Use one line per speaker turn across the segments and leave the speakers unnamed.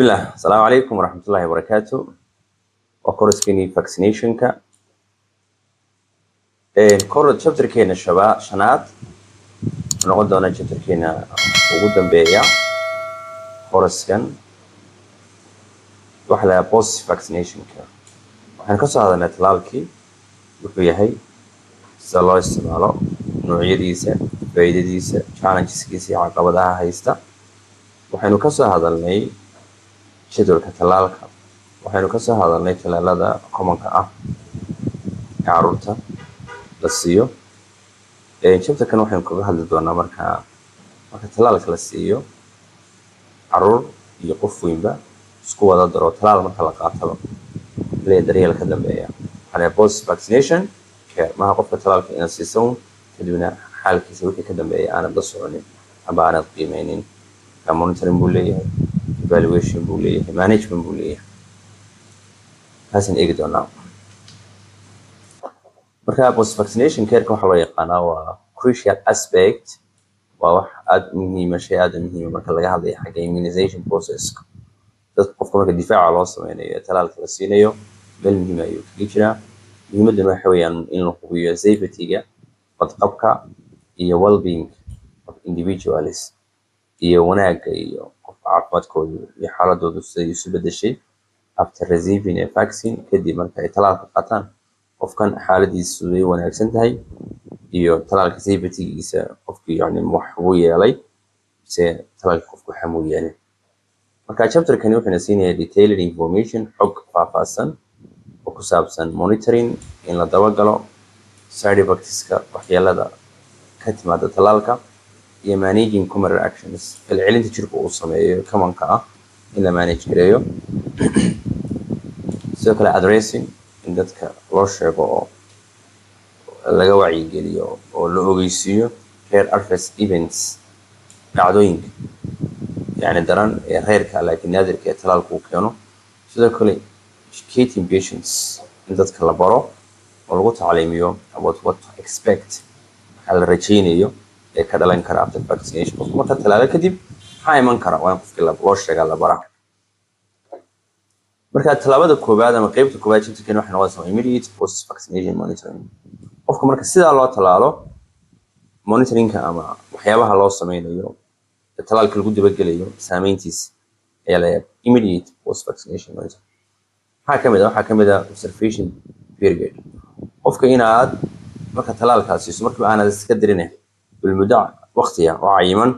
بسم الله. السلام عليكم ورحمة الله وبركاته. وكورسكيني فاكسينيشن كا الكورة شابتر كينا الشباب شنات نقول دونا شابتر كينا وجودا بيا كورسكن وحلا بوست فاكسينيشن كا وحنا كسر هذا نتلالكي وفي هاي سلا استعماله نوعية ديسة فايدة ديسة challenges كيسي عقبتها هايستا وحنا كسر هذا اللي شدور كتلالك وحنا كسر هذا اللي تلالada commonka عروتها la siiyo chapterkan waxaan kaga hadli doonaa marka talaalka la siiyo caruur iyo qof weynba isku wada daro talaal marka la qaato leeyahay daryeel ka dambeeya post vaccination care ma qofka talaalka in siiso kadibna xaalkiisa wixii ka dambeeya aan la soconin ama aan qiimeynin ka monitoring buu leeyahay evaluation buu leeyahay management buu leeyahay haasan eegi doonaa marka post vaccination care waxa loo yaqaanaa waa crucial aspect waa wax aad muhiim marka laga hadlayo xagga immunization process dadka qofka marka difaaca loo sameynayo talaalka la siinayo meel muhiim ah ayuu kaga jiraa muhiimadda waxa weeyaan in la hubiyo safety-ga badqabka iyo well-being of individuals iyo wanaagga iyo qofka caafimaadkooda iyo xaaladooda siday isu bedeshay after receiving a vaccine kadib marka ay talaalka qaataan qofkan xaaladiisu way wanaagsan tahay iyo talaalka safety-giisa qofkii wax uu yeelay se talaalka qofku xamuu yeelay marka chapter-kan wuxuu siinayaa detailed information xog faahfaahsan oo ku saabsan monitoring in la dabagalo side effects-ka waxyeelada ka timaada talaalka iyo managing common reactions falcelinta jirka uu sameeyo commonka in la manage gareeyo sidoo kale addressing in dadka loo sheego oo laga wacyigeliyo oo la ogeysiiyo rare adverse events dhacdooyinka daran ee reerka laakiin naadirka ee talaalku keeno sidoo kale educating patients in dadka la baro oo lagu tacliimiyo about what to expect waxa la rajaynayo ee ka dhalan kara after vaccination qofka marka talaalo kadib maxaa iman kara waa in qofkii loo sheegaa la baraa marka talaabada koobaad ama qaybta koobaad chapterkan waxay noqonaysaa immediate post vaccination monitoring qofka marka sida loo talaalo monitoringka ama waxyaabaha loo sameynayo talaalka lagu dibagelayo saameyntiisa ayaa la immediate post vaccination monitoring waxaa kamid ah observation period qofka inaad marka talaalkaas siiso markii aanad iska dirin bilmuddo waqtiga oo cayiman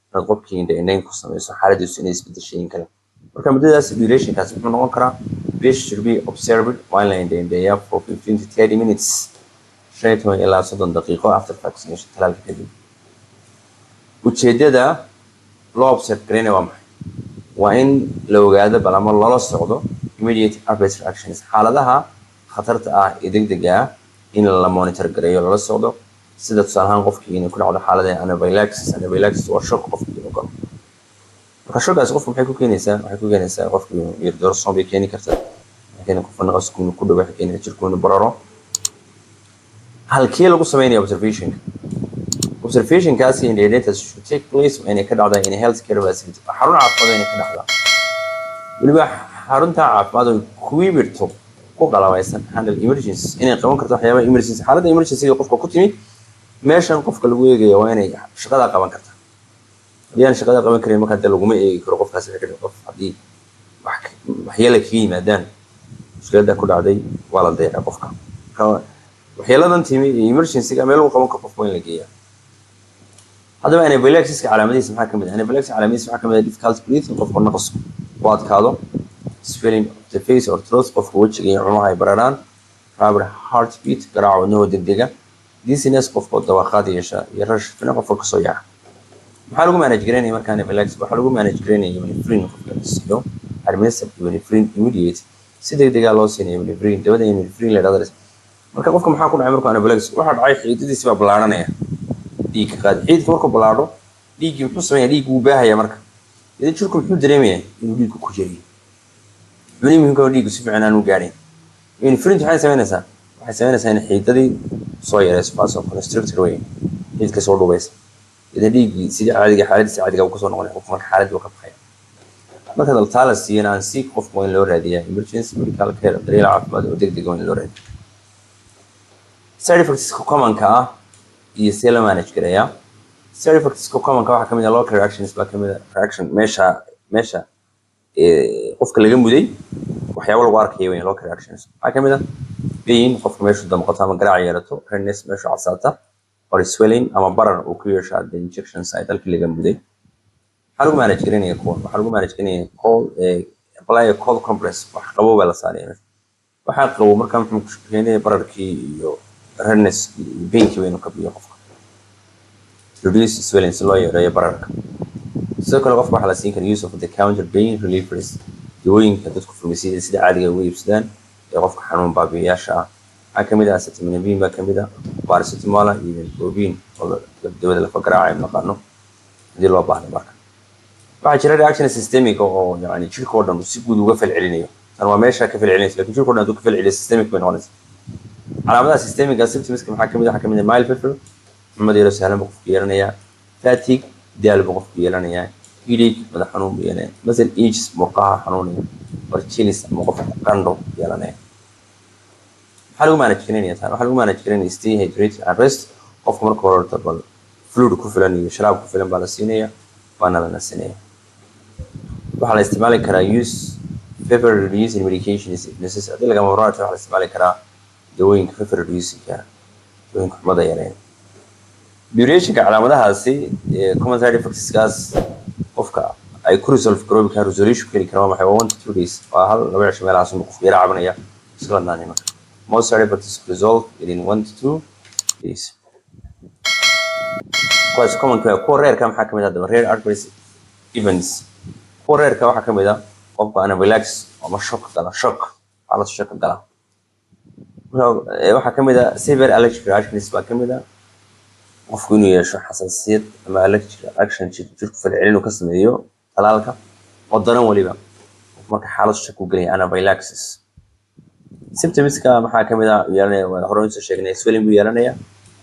inaad qofkii indhayn ku sameyso xaaladiisu inay isbedeshay kale marka muddadaas durationkaas wuxuu noqon karaa patient should be observed while in the for 15 to 30 minutes straight ilaa 30 daqiiqo after vaccination talaalka kadib ujeedada loo observe gareynayo waa maxay waa in la ogaado bal ama lala socdo immediate adverse reactions xaaladaha khatarta ah ee degdega ah in la monitor gareeyo lala socdo sida tusaale ahaan qofkii inuu ku dhacdo xaalada anaphylaxis waa shock qofkii inuu galo marka shockaas qofku waxay ku keenaysaa qofku yirdoorson bay keeni kartaa laakiin qofka naqasku ku dhaw waxay keeni jirku inuu bararo halkii lagu sameynayo observation kaasi in data should take place when ka dhacdo in health care facility xarun caafimaad in ka dhacdo waliba xarunta caafimaad oo ku yimidto ku qalabeysan handle emergency inay qaban karto waxyaabaha emergency xaaladda emergency qofka ku timid meeshan qofka lagu eegayo waa inay shaqada qaban kartaa hadii shaqada qaban karin marka laguma eegi karo qofkaas wixii qof hadii waxyeelo ka yimaadaan mushkilada ku dhacday waa la deeqa qofka waxyeeladan timi emergency-ga meel uu qaban karo qofka in la geeyo hadaba anaphylaxis calaamadihiisa maxaa kamid ah anaphylaxis calaamadihiisa waxaa kamid ah difficult breathing qofka naqasku ku adkaado swelling of the face or throat qofka wejiga iyo cunaha ay bararaan rapid heartbeat garaaca wadnaha degdega dizziness qofka dawaqaad yeesha iyo rash fina qofka kasoo yaca maxaa lagu manage gareynaya marka anaphylaxis waxaa lagu manage gareynaya epinephrine qofka la siiyo administered epinephrine immediate si degdega loo siinayo epinephrine dabada epinephrine la dhadar marka qofka maxaa ku dhacay marka anaphylaxis waxa dhacay xididiisa baa balaaranaya dhiig qaad xiidka markuu balaadho dhiigii wuxuu sameeyaa dhiig uu baahaya marka idin jirku wuxuu dareemayaa inuu dhiig ku jiriyo muhiimka dhiig si fiican aanu gaarin epinephrine waxay sameynaysaa in xiidadii soo yareyso vasoconstrictor way xiidka soo dhubaysa إذا ديجي سيد عادي حالات سعادي أو كسر نقول حكم الحالات وقف خير marka dalta la siiyana aan si qof weyn loo raadiyaa emergency medical care daryeel caafimaad oo degdeg ah in loo raadiyo side effects common-ka ah iyo see la manage gareeyaa side effects common-ka waxaa kamid ah local reactions baa kamid ah reaction meesha qofka laga muday waxyaabo lagu arkayo in local reactions waxaa kamid ah pain qofka meeshu damqato ama garaac yeelato redness meeshu casaata or swelling ama barar uu ku yeesho the injection site halkii laga muday waxaa lagu manage gareynaya waxaa lagu manage gareynaya cold apply a cold compress wax qabow baa la saaraya waxaa qabow markaa muxuu keenaya bararkii iyo redness pain-kii inuu ka biyo qofka reduce swelling si loo yareeyo bararka sidoo kale qofka waxaa la siin karaa use of the counter pain relievers dawooyinka dadku farmasiyada sida caadiga uga iibsadaan ee qofka xanuun baabi'iyaasha ah waxaa kamid ah acetaminophen baa kamid ah paracetamol iyo ibuprofen oo dawada lafa garaaca aynu naqaano haddii loo baahdo marka waxaa jira reaction systemic oo yani jirka oo dhan si guud uga falcelinayo tan waa meesha ka falcelinaysa laakiin jirka oo dhan hadduu ka falceliyo systemic bay noqonaysa calaamadaha systemic symptomska waxaa kamid ah mild fever xumad yaro sahlan buu qofku yeelanayaa fatigue daal buu qofku yeelanayaa headache madax xanuun buu yeelanaya muscle aches murqaha xanuunaya or chills ama qofka qandho yeelanaya waxaa lagu manage gareynaya tan waxaa lagu manage gareynaya stay hydrated and rest qofka marka hore horta bal fluid ku filan iyo sharaab ku filan baa la siinaya waana la nasinaya waxaa la isticmaali karaa use fever reducing medication is necessary haddii lagama maarmaan waxaa la isticmaali karaa dawooyinka fever reducing-ka dawooyinka xumada yareeya durationka calaamadahaasi common side effects-kaas qofka ay ku resolve garoobi karaan resolution keli karaan waxay 1 to 2 days waa hal laba cisho meelahaas uu qofku yara cabanaya iska ladnaanay marka most side effects resolve within 1 to 2 days kuwaas common-ka kuwa rare-ka maxaa kamid ah rare adverse events kuwa rare-ka waxaa kamid ah qofka ana relax ama shock xaalad shock gala waxaa kamid ah severe allergic reactions baa kamid ah qofku inuu yeesho xasaasiyad ama allergic reaction jirku falcelin uu ka sameeyo talaalka oo daran waliba marka xaalad shock uu galay anaphylaxis symptomska maxaa kamid ah yeelanaya waa hore u soo sheegnay swelling buu yeelanaya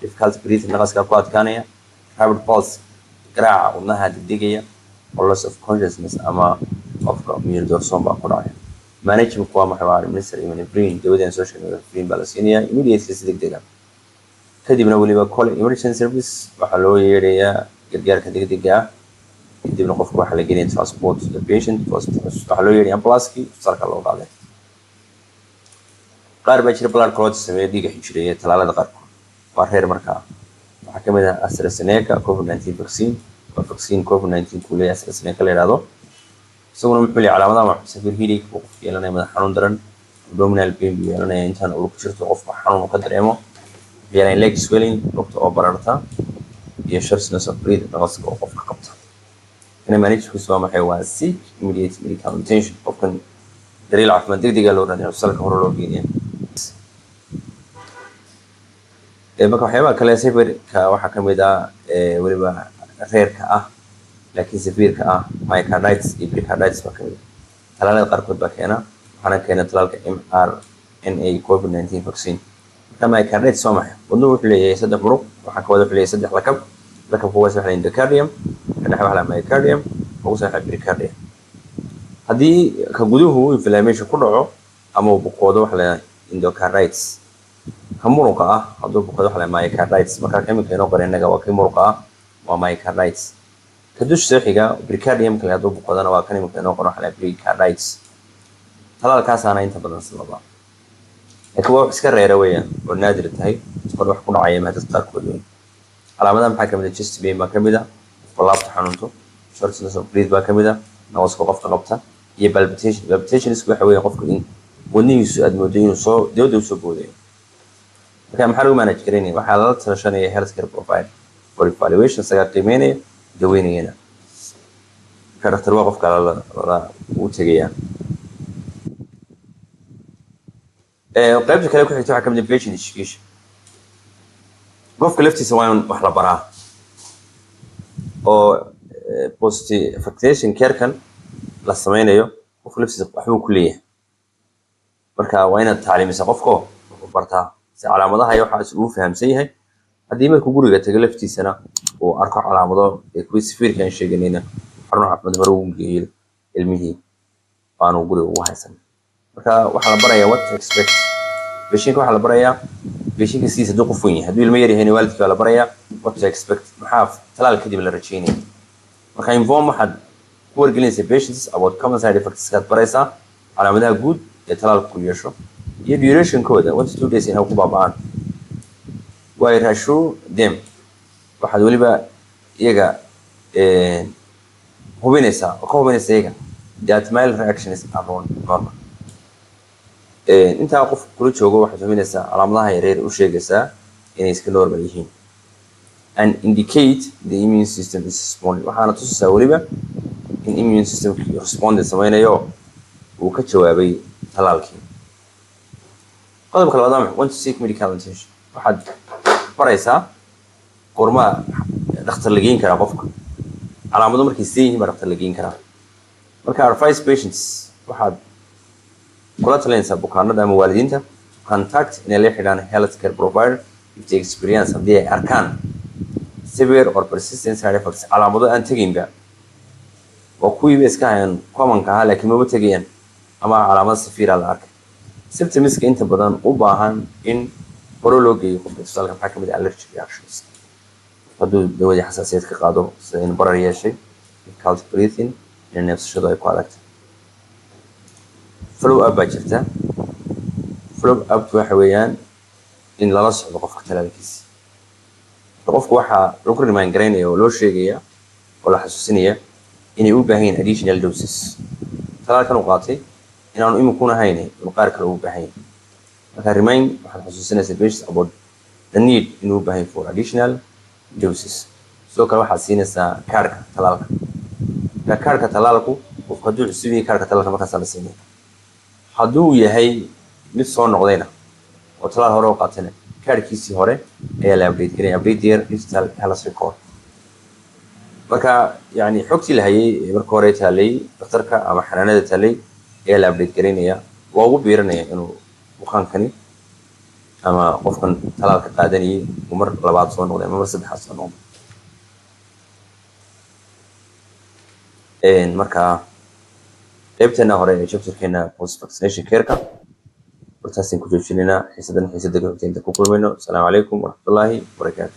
difficulty breathing naqaska ku adkaanaya rapid pulse garaaca wadnaha degdegaya loss of consciousness ama qofka miyir doorsoon baa ku dhacaya management waa maxay waa minister imanibrin dawadaan soo sheegnay imanibrin baa la siinaya immediately si degdeg ah kadibna waliba call emergency service waxaa loo yeerayaa gargaarka degdega ah kadibna qofka waxaa la gelinaya transport to the patient waxaa loo yeeraya ambulance-kii isbitaalka loo qaaday qaar baa jira blood clot sameeya dhiiga xinjireeya talaalada qaarkood waa reer markaa waxaa kamid ah AstraZeneca COVID-19 vaccine waa vaccine COVID-19 kuu leeyahay AstraZeneca la yidhaahdo isaguna muxuu leeyahay calaamadaha waa severe headache buu qofka yeelanaya madax xanuun daran abdominal pain buu yeelanaya intaan uu ku jirto qofka xanuun uu ka dareemo yeelanaya leg swelling lugta oo bararta iyo shortness of breath naqaska oo qofka qabta inay management waa maxay waa seek immediate medical attention qofkan daryeel caafimaad degdeg ah loo raadiyo isbitaalka hore loo geynayo marka waxyaabaha kale severka waxaa kamid ah waliba reerka ah laakiin severka ah myocarditis iyo pericarditis baa kamid talaalada qaarkood baa keena waxaana keena talaalka mRNA COVID-19 vaccine marka myocarditis waa maxay wadnuhu wuxuu leeyahay 3 muruq waxaa ka wada wuxuu leeyahay 3 lakab lakabka waa saxla endocardium kana waxa la myocardium ugu saxla pericardium haddii ka guduhu inflammation ku dhaco ama uu buqoodo waxa la endocarditis ka muruqa ah hadduu buqoodo waxa la myocarditis marka chemical inoo qoreenaga waa ka muruqa ah waa myocarditis ka dusha xiga pericardium kale hadduu buqoodana waa kan chemical inoo qoran waxa la pericarditis talaalkaas ana inta badan sababa laakiin waa iska reera weeyaan oo naadir tahay kor wax ku dhacaya ma dadka qaarkood weyn calaamadaha maxaa kamid ah chest pain baa kamid ah laabta xanuunto shortness of breath baa kamid ah naqaska qofka qabta iyo palpitations waxa weeye qofka in wadnihiisu aad moodo inuu soo dawada usoo boodayo marka maxaa lagu manage gareynaya waxaa lala tashanaya healthcare provider for evaluation isaga qiimeynaya daweynayana marka dhakhtar waa qofka la u tegaya qaybta kale ku xigta waxaa kamid ah patient education qofka laftiisa waa in wax la baraa oo post vaccination care-kan la sameynayo qofka laftiisa waxbuu ku leeyahay marka waa inaad tacliimisa qofka oo bartaa si calaamadaha iyo waxaas uu fahamsan yahay haddii markuu guriga tago laftiisana uu arko calaamado kuwa severka aan sheeganayna xarun caafimaad hore ugu geeyo ilmihii aanu guriga ugu haysan. Marka waxaa la barayaa what to expect. Beshinka waxaa la barayaa beshinka sidiisa hadduu qof weyn yahay, hadduu ilmo yar yahay waalidkii baa la barayaa what to expect, maxaa talaal kadib la rajeynaya. Marka inform waxaad ku wargelinaysaa patients about common side effects kaad baraysaa calaamadaha guud ee talaalku ku yeesho iyo durationkooda 1 to 2 days inay ku baaba'aan. Way reassure them, waxaad weliba iyaga hubinaysaa oo ka hubinaysaa iyaga that mild reaction is normal. intaa qof kula joogo waxaad hubinaysaa calaamadaha yaryar u sheegaysaa inay iska normal yihiin and indicate the immune system is responding. waxaana tusaysaa weliba in immune system respond samaynayo uu ka jawaabay talaalkii. qodobka labaad waa want to seek medical attention. waxaad baraysaa qorma dhakhtar la geyn karaa qofka, calaamado markay yihiin baa dhakhtar la geyn karaa. marka advise patients waxaad kula talinaysaa bukaanada ama waalidiinta contact inay la xidhaan healthcare provider if they experience haddii ay arkaan severe or persistent side effects, calaamado aan tegaynba oo kuwiiba iska hayan commonka ahaa laakiin maba tegayaan ama calaamado severe la arkay. symptomska inta badan u baahan in hore loo geeyo qofka. tusaalka maxaa kamid ah allergic reactions, hadduu dawadii xasaasiyad ka qaado sida in barar yeeshay, difficulty breathing, in neefsashadu ay ku adagtay. follow up baa jirta. follow up waxa weeyaan in lala socdo qofka talaalkiisa. qofku waxaa lagu remind garaynaya oo loo sheegaya oo la xasuusinaya inay u baahan yihiin additional doses. talaalkan uu qaatay inaanu iminkuna haynin inuu qaar kale u baahan yahay. marka remind waxaad xasuusinaysaa patients about the need inuu u baahan yahay for additional doses. sidoo kale waxaad siinaysaa kaarka talaalka. kaarka talaalku qofku hadduu cusub yahay kaarka talaalka markaasaa la siinaya. hadduu yahay mid soo noqdayna oo talaal hore oo qaatayna kaarkiisii hore ayaa la update gareeya, update their digital health record. marka yani xogtii la hayay marka hore taalay dhakhtarka ama xanaanada taalay ayaa la update gareynaya. waa ugu biiranaya inuu bukaankani ama qofkan talaalka qaadanayay uu mar labaad soo noqday ama mar saddexaad soo noqday. marka qaybteena hore ee chapterkeena post vaccination care-ka wartaasaan ku joojinaynaa. xiisadan xiisada ku kulmayno. asalaamu calaykum waraxmatullaahi wabarakaatu.